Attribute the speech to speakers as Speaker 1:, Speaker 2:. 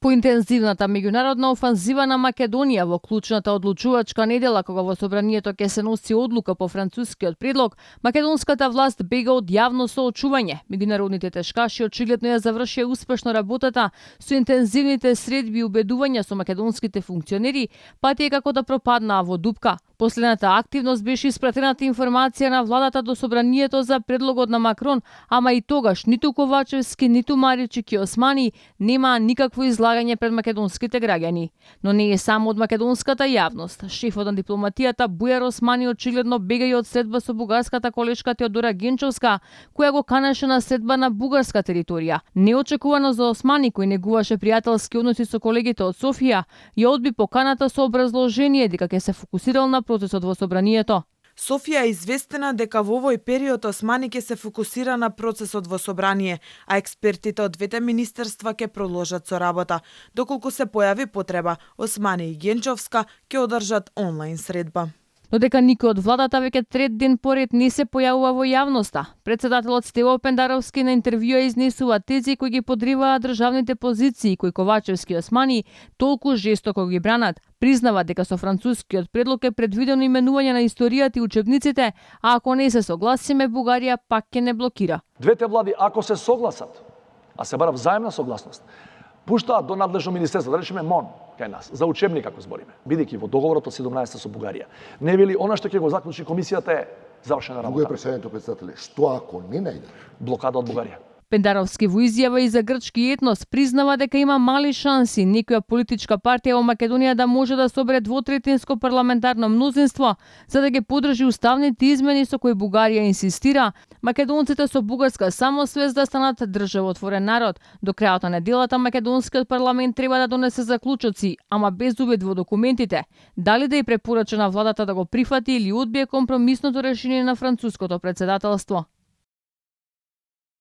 Speaker 1: Поинтензивната меѓународна офанзива на Македонија во клучната одлучувачка недела, кога во собранието ќе се носи одлука по францускиот предлог, македонската власт бега од јавно соочување. Меѓународните тешкаши очигледно ја завршија успешно работата со интензивните средби и убедувања со македонските функционери, пати е како да пропаднаа во дупка. Последната активност беше испратената информација на владата до собранието за предлогот на Макрон, ама и тогаш ниту Ковачевски, ниту Марички Османи немаа никакво излагање пред македонските граѓани. Но не е само од македонската јавност. Шефот на дипломатијата Бујар Османи очигледно бега и од средба со бугарската колешка Теодора Генчовска, која го канеше на средба на бугарска територија. Неочекувано за Османи, кој негуваше пријателски односи со колегите од Софија, ја одби поканата со образложение дека ќе се фокусирал на процесот во собранието.
Speaker 2: Софија е известена дека во овој период Османи ќе се фокусира на процесот во собрание, а експертите од двете министерства ќе продолжат со работа. Доколку се појави потреба, Османи и Генчовска ќе одржат онлайн средба.
Speaker 1: Но дека никој од владата веќе трет ден поред не се појавува во јавноста. Председателот Стево Пендаровски на интервјуа изнесува тези кои ги подриваат државните позиции кои Ковачевски и Османи толку жестоко ги бранат. Признава дека со францускиот предлог е предвидено именување на историјата и учебниците, а ако не се согласиме, Бугарија пак ќе не блокира.
Speaker 3: Двете влади, ако се согласат, а се бара взаимна согласност, пуштаат до надлежно министерство, да речеме МОН, кај нас, за учебник ако збориме, бидејќи во договорот од 17 со Бугарија. Не вели она што ќе го заклучи комисијата е завршена работа.
Speaker 4: Друго е прашањето, председателе, што ако не најде?
Speaker 3: Блокада од Бугарија.
Speaker 1: Пендаровски во изјава и за грчки етнос признава дека има мали шанси некоја политичка партија во Македонија да може да собере двотретинско парламентарно мнозинство за да ги подржи уставните измени со кои Бугарија инсистира македонците со бугарска самосвест да станат државотворен народ. До крајот на неделата македонскиот парламент треба да донесе заклучоци, ама без увид во документите, дали да ја препорача на владата да го прифати или одбие компромисното решение на француското председателство.